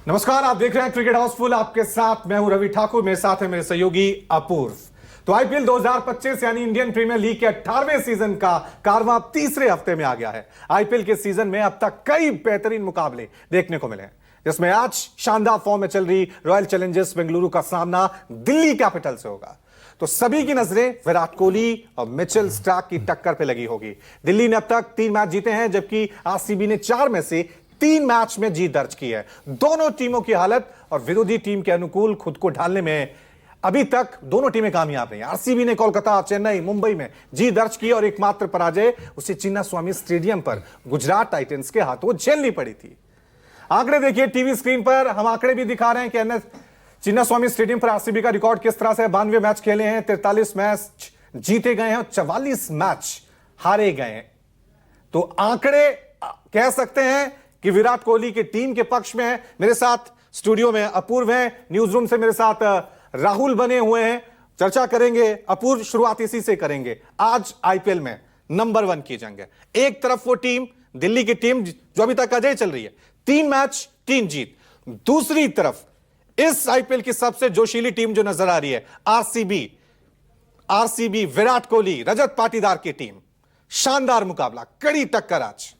नमस्कार, आप देख रहे हैं क्रिकेट हाउसफुल। आपके साथ मैं हूं रवि ठाकुर, मेरे साथ है मेरे सहयोगी अपूर्व। तो आईपीएल 2025 यानी इंडियन प्रीमियर लीग के 18वें सीजन का कारवां तीसरे हफ्ते में आ गया है। आईपीएल के सीजन में अब तक कई बेहतरीन मुकाबले देखने को मिले हैं, जिसमें आज शानदार फॉर्म में चल रही रॉयल चैलेंजर्स बेंगलुरु का सामना दिल्ली कैपिटल से होगा। तो सभी की नजरें विराट कोहली और मिचेल स्टार्क की टक्कर पे लगी होगी। दिल्ली ने अब तक 3 मैच जीते हैं, जबकि आरसीबी ने 4 में से 3 मैच में जीत दर्ज की है। दोनों टीमों की हालत और विरोधी टीम के अनुकूल खुद को ढालने में अभी तक दोनों टीमें कामयाब रही हैं। आरसीबी ने कोलकाता, चेन्नई, मुंबई में जीत दर्ज की और एकमात्र पराजय उसे चिन्नास्वामी स्टेडियम पर गुजरात टाइटंस के हाथों झेलनी पड़ी थी। आंकड़े देखिए टीवी स्क्रीन पर, हम आंकड़े भी दिखा रहे हैं कि चिन्नास्वामी स्टेडियम पर आरसीबी का रिकॉर्ड किस तरह से 92 मैच खेले हैं, 43 मैच जीते गए हैं और 44 मैच हारे गए हैं। तो आंकड़े कह सकते हैं कि विराट कोहली की टीम के पक्ष में है। मेरे साथ स्टूडियो में अपूर्व हैं, न्यूज रूम से मेरे साथ राहुल बने हुए हैं। चर्चा करेंगे। अपूर्व, शुरुआत इसी से करेंगे। आज आईपीएल में नंबर 1 की जंग है। एक तरफ वो टीम, दिल्ली की टीम जो अभी तक अजय चल रही है, 3 मैच 3 जीत। दूसरी तरफ इस आईपीएल की सबसे जोशीली टीम जो नजर आ रही है, आरसीबी विराट कोहली, रजत पाटीदार की टीम। शानदार मुकाबला, कड़ी टक्कर आज।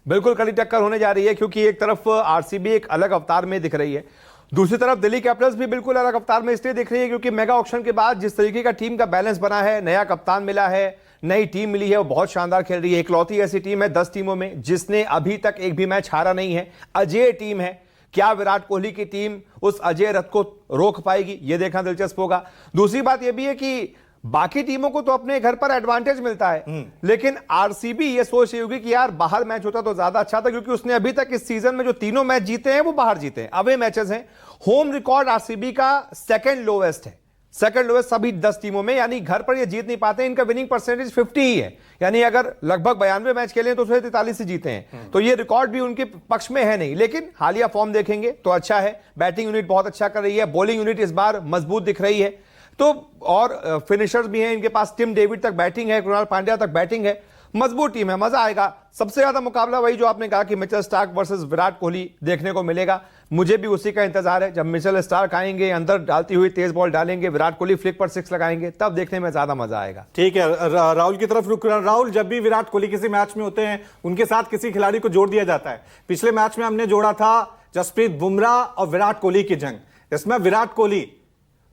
बिल्कुल कड़ी टक्कर होने जा रही है, क्योंकि एक तरफ आरसीबी एक अलग अवतार में दिख रही है, दूसरी तरफ दिल्ली कैपिटल्स भी बिल्कुल अलग अवतार में इसलिए दिख रही है क्योंकि मेगा ऑक्शन के बाद जिस तरीके का टीम का बैलेंस बना है, नया कप्तान मिला है, नई टीम मिली है, वो बहुत शानदार खेल रही है। इकलौती ऐसी टीम है 10 टीमों में जिसने अभी तक एक भी मैच हारा नहीं है। अजेय टीम है। क्या विराट कोहली की टीम उस अजेय रथ को रोक पाएगी, यह देखना दिलचस्प होगा। दूसरी बात यह भी है कि बाकी टीमों को तो अपने घर पर एडवांटेज मिलता है, लेकिन आरसीबी ये सोच रही होगी कि यार बाहर मैच होता तो ज्यादा अच्छा था, क्योंकि उसने अभी तक इस सीजन में जो तीनों मैच जीते हैं वो बाहर जीते हैं, अवे मैचेस हैं। होम रिकॉर्ड आरसीबी का सेकंड लोवेस्ट है, सेकंड लोवेस्ट सभी 10 टीमों में, यानी घर पर ये जीत नहीं पाते। इनका विनिंग परसेंटेज 50 ही है, यानी अगर लगभग 92 मैच खेले तो उसमें 43 से जीते हैं, तो ये रिकॉर्ड भी उनके पक्ष में है नहीं। लेकिन हालिया फॉर्म देखेंगे तो अच्छा है। बैटिंग यूनिट बहुत अच्छा कर रही है, बॉलिंग यूनिट इस बार मजबूत दिख रही है, तो और फिनिशर्स भी हैं इनके पास। टिम डेविड तक बैटिंग है, कृणाल पांड्या तक बैटिंग है, मजबूत टीम है, मजा आएगा। सबसे ज्यादा मुकाबला वही जो आपने कहा कि Mitchell Starc versus Virat Kohli देखने को मिलेगा। मुझे भी उसी का इंतजार है। जब मिचेल स्टार्क आएंगे, अंदर डालती हुई तेज बॉल डालेंगे, विराट कोहली फ्लिक पर 6 लगाएंगे, तब देखने में ज्यादा मजा आएगा। ठीक है, राहुल की तरफ रुक। राहुल, जब भी विराट कोहली किसी मैच में होते हैं, उनके साथ किसी खिलाड़ी को जोड़ दिया जाता है। पिछले मैच में हमने जोड़ा था जसप्रीत बुमराह और विराट कोहली की जंग। इसमें विराट कोहली,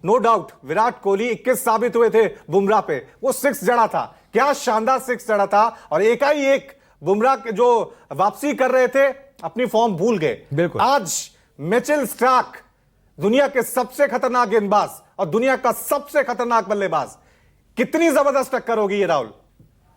नो डाउट, विराट कोहली 21 साबित हुए थे बुमराह पे। वो 6 जड़ा था, क्या शानदार 6 जड़ा था। और एकाएक बुमराह के जो वापसी कर रहे थे, अपनी फॉर्म भूल गए। बिल्कुल। आज मिचेल स्टार्क, दुनिया के सबसे खतरनाक गेंदबाज और दुनिया का सबसे खतरनाक बल्लेबाज, कितनी जबरदस्त टक्कर होगी ये राहुल?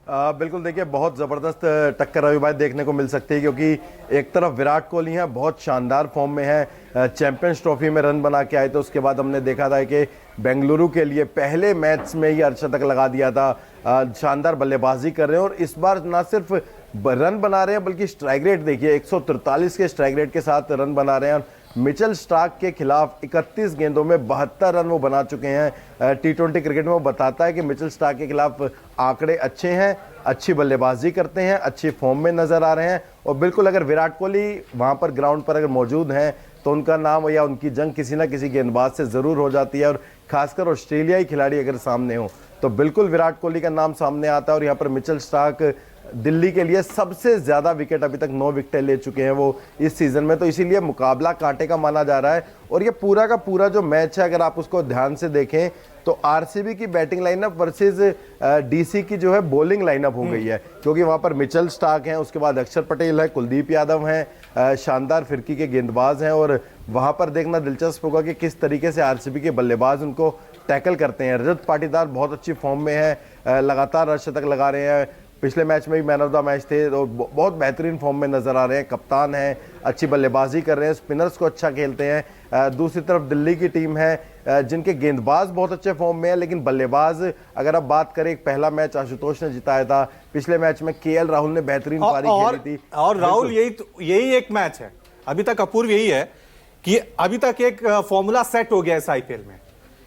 बिल्कुल, देखिए बहुत ज़बरदस्त टक्कर रवि भाई देखने को मिल सकती है, क्योंकि एक तरफ विराट कोहली है, बहुत शानदार फॉर्म में है, चैंपियंस ट्रॉफी में रन बना के आए। तो उसके बाद हमने देखा था कि बेंगलुरु के लिए पहले मैच में ही अर्धशतक लगा दिया था। शानदार बल्लेबाजी कर रहे हैं और इस बार ना सिर्फ रन बना रहे हैं बल्कि स्ट्राइक रेट देखिए, 143 के स्ट्राइक रेट के साथ रन बना रहे हैं। मिचेल स्टार्क के खिलाफ 31 गेंदों में 72 रन वो बना चुके हैं। टी20 क्रिकेट में वो बताता है कि मिचेल स्टार्क के खिलाफ आंकड़े अच्छे हैं, अच्छी बल्लेबाजी करते हैं, अच्छी फॉर्म में नजर आ रहे हैं। और बिल्कुल अगर विराट कोहली वहां पर ग्राउंड पर अगर मौजूद हैं तो उनका नाम या उनकी जंग किसी ना किसी गेंदबाज से जरूर हो जाती है। और खासकर ऑस्ट्रेलियाई खिलाड़ी अगर सामने हो तो बिल्कुल विराट कोहली का नाम सामने आता है। और यहाँ पर मिचेल स्टार्क दिल्ली के लिए सबसे ज्यादा विकेट, अभी तक 9 विकेटें ले चुके हैं वो इस सीजन में, तो इसीलिए मुकाबला कांटे का माना जा रहा है। और ये पूरा का पूरा जो मैच है, अगर आप उसको ध्यान से देखें तो आरसीबी की बैटिंग लाइनअप वर्सेस डीसी की जो है बॉलिंग लाइनअप हो गई है, क्योंकि वहां पर मिचेल स्टार्क हैं, उसके बाद अक्षर पटेल है, कुलदीप यादव हैं, शानदार फिरकी के गेंदबाज हैं। और वहां पर देखना दिलचस्प होगा कि किस तरीके से आरसीबी के बल्लेबाज उनको टैकल करते हैं। रजत पाटीदार बहुत अच्छी फॉर्म में है, लगातार अर्धशतक लगा रहे हैं, पिछले मैच में भी मैन ऑफ द मैच थे, तो बहुत बेहतरीन फॉर्म में नजर आ रहे हैं। कप्तान हैं, अच्छी बल्लेबाजी कर रहे हैं, स्पिनर्स को अच्छा खेलते हैं। दूसरी तरफ दिल्ली की टीम है जिनके गेंदबाज बहुत अच्छे फॉर्म में है, लेकिन बल्लेबाज अगर आप बात करें, एक पहला मैच आशुतोष ने जिताया था, पिछले मैच में केएल राहुल ने बेहतरीन पारी खेली थी। और राहुल यही एक मैच है अभी तक, अपूर्व, यही है कि अभी तक एक फॉर्मूला सेट हो गया इस आईपीएल में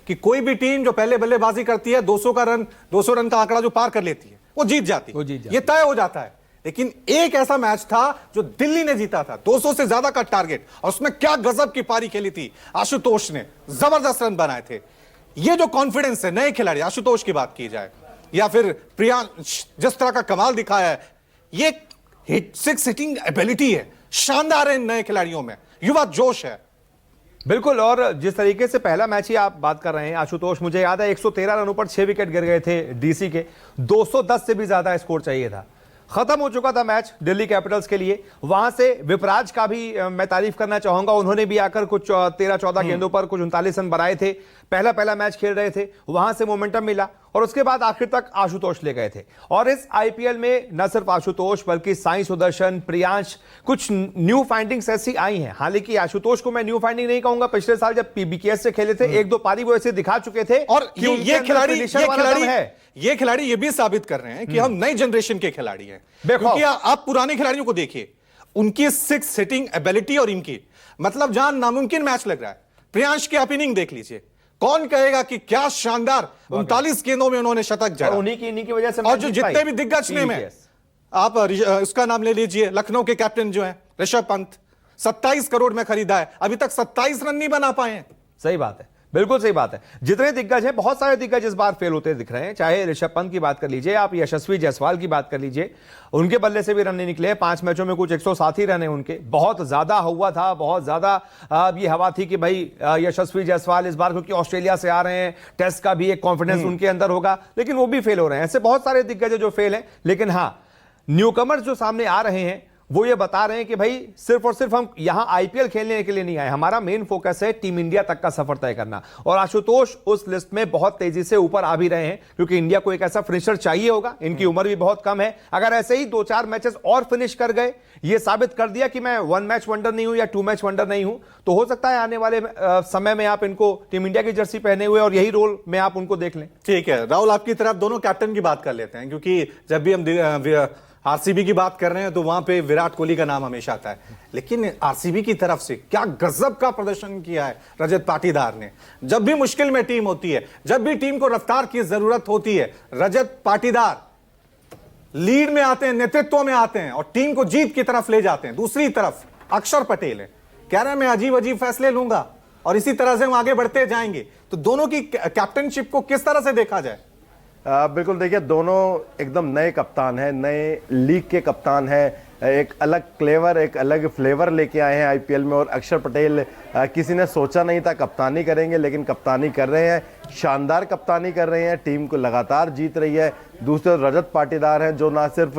कि कोई भी टीम जो पहले बल्लेबाजी करती है, 200 रन का आंकड़ा जो पार कर लेती है, वो जीत जाती है, ये तय हो जाता है। लेकिन एक ऐसा मैच था जो दिल्ली ने जीता था, 200 से ज्यादा का टारगेट, और उसमें क्या गजब की पारी खेली थी आशुतोष ने, जबरदस्त रन बनाए थे। ये जो कॉन्फिडेंस है नए खिलाड़ी, आशुतोष की बात की जाए या फिर प्रियांश, जिस तरह का कमाल दिखाया है, ये सिक्स हिटिंग एबिलिटी है, शानदार है इन नए खिलाड़ियों में, युवा जोश है। बिल्कुल। और जिस तरीके से पहला मैच ही आप बात कर रहे हैं आशुतोष, मुझे याद है 113 रनों पर 6 विकेट गिर गए थे डीसी के, 210 से भी ज्यादा स्कोर चाहिए था। खत्म हो चुका था मैच दिल्ली कैपिटल्स के लिए। वहां से विपराज का भी मैं तारीफ करना चाहूंगा, उन्होंने भी आकर कुछ 13-14 गेंदों पर कुछ 39 रन बनाए थे। पहला मैच खेल रहे थे, वहां से मोमेंटम मिला और उसके बाद आखिर तक आशुतोष ले गए थे। और इस आईपीएल में न सिर्फ आशुतोष बल्कि साई सुदर्शन, प्रियांश, कुछ न्यू फाइंडिंग्स ऐसी आई हैं। हालांकि आशुतोष को मैं न्यू फाइंडिंग नहीं कहूंगा, पिछले साल जब पीबीकेएस से खेले थे 1-2 पारी वो ऐसे दिखा चुके थे। और ये खिलाड़ी ये भी साबित कर रहे हैं कि हम नई जनरेशन के खिलाड़ी हैं। क्योंकि आप पुराने खिलाड़ियों को देखिए, उनकी सिक्स हिटिंग एबिलिटी और इनकी, मतलब जहां नामुमकिन मैच लग रहा है, प्रियांश की आप इनिंग देख लीजिए, कौन कहेगा कि क्या शानदार 39 गेंदों में उन्होंने शतक जड़ा। उन्हीं की वजह से और जो जितने भी दिग्गज नेम है, आप उसका नाम ले लीजिए, लखनऊ के कैप्टन जो है ऋषभ पंत, 27 करोड़ में खरीदा है, अभी तक 27 रन नहीं बना पाए हैं। सही बात है, बिल्कुल सही बात है। जितने दिग्गज हैं, बहुत सारे दिग्गज इस बार फेल होते दिख रहे हैं। चाहे ऋषभ पंत की बात कर लीजिए, आप यशस्वी जायसवाल की बात कर लीजिए, उनके बल्ले से भी रन नहीं निकले। 5 मैचों में कुछ 107 ही रन है उनके। बहुत ज्यादा हुआ था, बहुत ज्यादा ये हवा थी कि भाई यशस्वी जायसवाल इस बार, क्योंकि ऑस्ट्रेलिया से आ रहे हैं, टेस्ट का भी एक कॉन्फिडेंस उनके अंदर होगा, लेकिन वो भी फेल हो रहे हैं। ऐसे बहुत सारे दिग्गज है जो फेल हैं। लेकिन हाँ, न्यूकमर्स जो सामने आ रहे हैं वो ये बता रहे हैं कि भाई सिर्फ और सिर्फ हम यहां आईपीएल खेलने के लिए नहीं आए, हमारा मेन फोकस है टीम इंडिया तक का सफर तय करना। और आशुतोष उस लिस्ट में बहुत तेजी से ऊपर आ भी रहे हैं, क्योंकि इंडिया को एक ऐसा फिनिशर चाहिए होगा। इनकी उम्र भी बहुत कम है। अगर ऐसे ही 2-4 मैचेस और फिनिश कर गए, ये साबित कर दिया कि मैं 1 मैच वंडर नहीं हूं या 2 मैच वंडर नहीं हूं, तो हो सकता है आने वाले समय में आप इनको टीम इंडिया की जर्सी पहने हुए और यही रोल में आप उनको देख लें। ठीक है राहुल, आपकी तरफ दोनों कैप्टन की बात कर लेते हैं, क्योंकि जब भी हम आरसीबी की बात कर रहे हैं तो वहां पे विराट कोहली का नाम हमेशा आता है। लेकिन आरसीबी की तरफ से क्या गजब का प्रदर्शन किया है रजत पाटीदार ने। जब भी मुश्किल में टीम होती है, जब भी टीम को रफ्तार की जरूरत होती है, रजत पाटीदार लीड में आते हैं, नेतृत्व में आते हैं और टीम को जीत की तरफ ले जाते हैं। दूसरी तरफ अक्षर पटेल है, कह रहे हैं मैं अजीब अजीब फैसले लूंगा और इसी तरह से हम आगे बढ़ते जाएंगे। तो दोनों की कैप्टनशिप को किस तरह से देखा जाए? बिल्कुल, देखिए दोनों एकदम नए कप्तान हैं, नए लीग के कप्तान हैं, एक अलग क्लेवर, एक अलग फ्लेवर लेके आए हैं आईपीएल में। और अक्षर पटेल किसी ने सोचा नहीं था कप्तानी करेंगे, लेकिन कप्तानी कर रहे हैं, शानदार कप्तानी कर रहे हैं, टीम को लगातार जीत रही है। दूसरे रजत पाटीदार हैं जो ना सिर्फ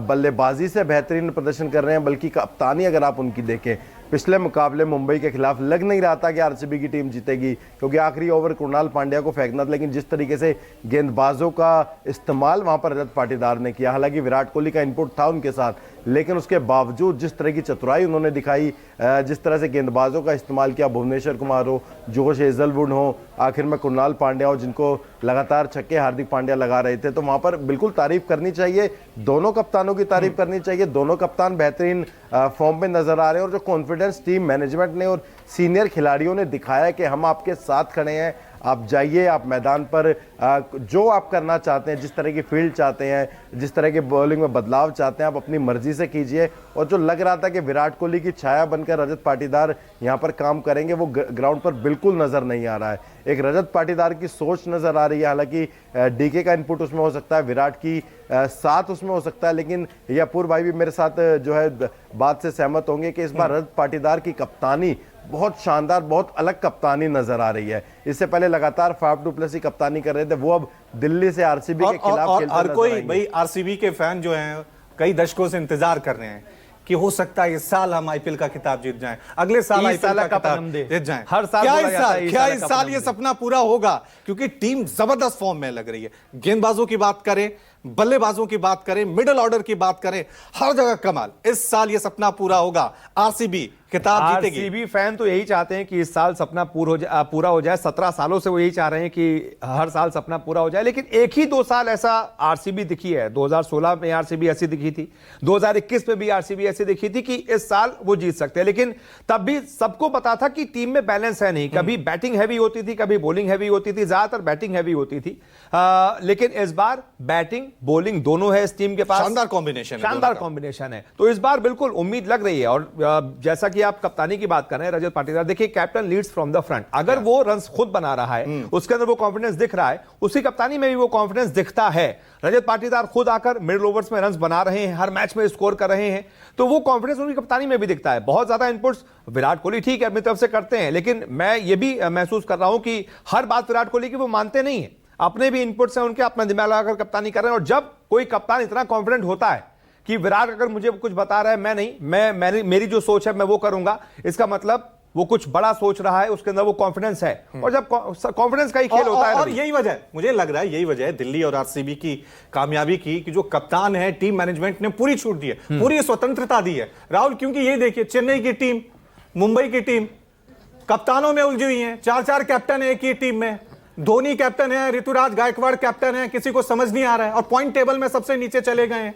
बल्लेबाजी से बेहतरीन प्रदर्शन कर रहे हैं, बल्कि कप्तानी अगर आप उनकी देखें, पिछले मुकाबले मुंबई के खिलाफ लग नहीं रहा था कि आरसीबी की टीम जीतेगी, क्योंकि आखिरी ओवर कृणाल पांड्या को फेंकना था। लेकिन जिस तरीके से गेंदबाजों का इस्तेमाल वहां पर रजत पाटीदार ने किया, हालांकि विराट कोहली का इनपुट था उनके साथ, लेकिन उसके बावजूद जिस तरह की चतुराई उन्होंने दिखाई, जिस तरह से गेंदबाजों का इस्तेमाल किया, भुवनेश्वर कुमार हो, जोश हेजलवुड हो, आखिर में कृणाल पांड्या हो, जिनको लगातार छक्के हार्दिक पांड्या लगा रहे थे, तो वहां पर बिल्कुल तारीफ करनी चाहिए। दोनों कप्तानों की तारीफ करनी चाहिए। दोनों कप्तान बेहतरीन फॉर्म में नजर आ रहे हैं और जो कॉन्फिडेंस टीम मैनेजमेंट ने और सीनियर खिलाड़ियों ने दिखाया कि हम आपके साथ खड़े हैं, आप जाइए, आप मैदान पर जो आप करना चाहते हैं, जिस तरह की फील्ड चाहते हैं, जिस तरह के बॉलिंग में बदलाव चाहते हैं, आप अपनी मर्जी से कीजिए। और जो लग रहा था कि विराट कोहली की छाया बनकर रजत पाटीदार यहाँ पर काम करेंगे, वो ग्राउंड पर बिल्कुल नजर नहीं आ रहा है। एक रजत पाटीदार की सोच नजर आ रही है, हालांकि डीके का इनपुट उसमें हो सकता है, विराट की साथ उसमें हो सकता है, लेकिन ये अपूर्व भाई भी मेरे साथ जो है बात से सहमत होंगे कि इस बार रजत पाटीदार की कप्तानी बहुत शानदार, बहुत अलग कप्तानी नजर आ रही है। इससे पहले लगातार फाफ डू प्लेसी कप्तानी कर रहे थे, वो अब दिल्ली से आरसीबी के खिलाफ खेलते हर कोई भाई आरसीबी के फैन जो हैं कई दशकों से इंतजार कर रहे हैं कि हो सकता है इस साल हम आईपीएल का खिताब जीत जाएं, अगले साल आईपीएल का खिताब जीत जाएं। हर साल क्या इस साल ये सपना पूरा होगा? क्योंकि टीम जबरदस्त फॉर्म में लग रही है। गेंदबाजों की बात करें, बल्लेबाजों की बात करें, मिडिल ऑर्डर की बात करें, हर जगह कमाल। इस साल ये सपना पूरा होगा, आरसीबी खिताब जीतेगी। आरसीबी फैन तो यही चाहते हैं कि इस साल सपना पूरा हो जाए। 17 सालों से वो यही चाह रहे हैं कि हर साल सपना पूरा हो जाए। लेकिन एक ही 2 साल ऐसा आरसीबी दिखी है। 2016 में आरसीबी ऐसी दिखी थी, 2021 में भी आरसीबी ऐसी दिखी थी कि इस साल वो जीत सकते हैं। लेकिन तब भी सबको पता था कि टीम में बैलेंस है नहीं, कभी बैटिंग हैवी होती थी, कभी बॉलिंग हैवी होती थी, ज्यादातर बैटिंग हैवी होती थी। लेकिन इस बार बैटिंग बॉलिंग दोनों है इस टीम के पास, शानदार कॉम्बिनेशन है, शानदार कॉम्बिनेशन है। तो इस बार बिल्कुल उम्मीद लग रही है। और जैसा कि आप कप्तानी की बात कर रहे हैं रजत पाटीदार, देखिए captain leads from the front, अगर वो रन खुद बना रहा है, उसके अंदर वो कॉन्फिडेंस दिख रहा है, उसकी कप्तानी में भी वो कॉन्फिडेंस दिखता है। रजत पाटीदार खुद आकर मिडिल ओवर्स में रन बना रहे हैं, हर मैच में स्कोर कर रहे हैं, तो वो कॉन्फिडेंस उनकी कप्तानी में भी दिखता है। बहुत ज्यादा इनपुट्स विराट कोहली ठीक है अपनी तरफ से करते हैं, लेकिन मैं ये भी महसूस कर रहा हूं कि हर बात विराट कोहली की वो मानते नहीं है, अपने भी इनपुट्स हैं उनके, अपना दिमाग लगाकर कप्तानी कर रहे हैं। और जब कोई कप्तान इतना कॉन्फिडेंट होता है कि विराट अगर मुझे कुछ बता रहा है मैं नहीं, मेरी जो सोच है मैं वो करूंगा, इसका मतलब वो कुछ बड़ा सोच रहा है, उसके अंदर वो कॉन्फिडेंस है। और जब कॉन्फिडेंस का ही खेल होता है, और यही वजह, मुझे लग रहा है यही वजह है दिल्ली और आरसीबी की कामयाबी की, कि जो कप्तान है टीम मैनेजमेंट ने पूरी छूट दी है, पूरी स्वतंत्रता दी है राहुल। क्योंकि यही देखिए चेन्नई की टीम, मुंबई की टीम कप्तानों में उलझी हुई है, 4-4 कैप्टन है एक ही टीम में, धोनी कैप्टन है, ऋतुराज गायकवाड़ कैप्टन है, किसी को समझ नहीं आ रहा है, और पॉइंट टेबल में सबसे नीचे चले गए हैं।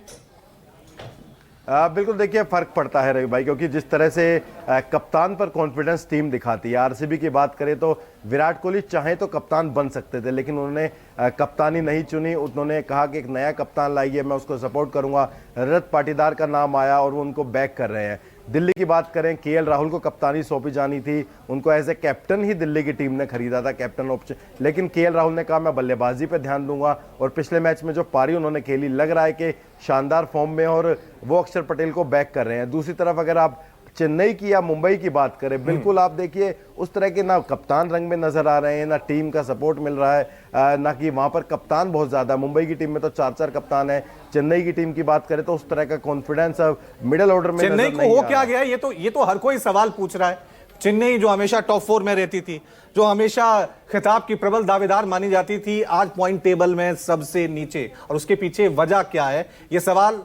बिल्कुल देखिए फर्क पड़ता है रवि भाई, क्योंकि जिस तरह से कप्तान पर कॉन्फिडेंस टीम दिखाती है। आरसीबी की बात करें तो विराट कोहली चाहे तो कप्तान बन सकते थे, लेकिन उन्होंने कप्तानी नहीं चुनी। उन्होंने कहा कि एक नया कप्तान लाइए, मैं उसको सपोर्ट करूंगा। रजत पाटीदार का नाम आया और वो उनको बैक कर रहे हैं। दिल्ली की बात करें, केएल राहुल को कप्तानी सौंपी जानी थी, उनको एज ए कैप्टन ही दिल्ली की टीम ने खरीदा था, कैप्टन ऑप्शन, लेकिन केएल राहुल ने कहा मैं बल्लेबाजी पे ध्यान दूंगा। और पिछले मैच में जो पारी उन्होंने खेली, लग रहा है कि शानदार फॉर्म में, और वो अक्षर पटेल को बैक कर रहे हैं। दूसरी तरफ अगर आप चेन्नई की या मुंबई की बात करें, बिल्कुल आप देखिए उस तरह के ना कप्तान रंग में नजर आ रहे हैं, ना टीम का सपोर्ट मिल रहा है, ना कि वहां पर कप्तान बहुत ज्यादा। मुंबई की टीम में तो 4-4 कप्तान है। चेन्नई की टीम की बात करें तो उस तरह का कॉन्फिडेंस अब मिडिल ऑर्डर में चेन्नई को हो क्या गया, ये तो हर कोई सवाल पूछ रहा है। चेन्नई जो हमेशा टॉप 4 में रहती थी, जो हमेशा खिताब की प्रबल दावेदार मानी जाती थी, आज पॉइंट टेबल में सबसे नीचे। और उसके पीछे वजह क्या है, ये सवाल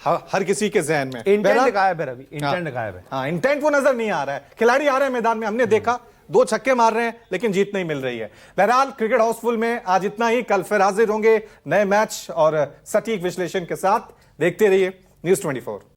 हर किसी के जहन में। इंटेंट गायब है रवि, इंटेंट गायब है। हाँ, इंटेंट वो नजर नहीं आ रहा है। खिलाड़ी आ रहे हैं मैदान में, हमने देखा 2 छक्के मार रहे हैं, लेकिन जीत नहीं मिल रही है। बहरहाल क्रिकेट हाउसफुल में आज इतना ही। कल फिर हाजिर होंगे नए मैच और सटीक विश्लेषण के साथ। देखते रहिए News 24।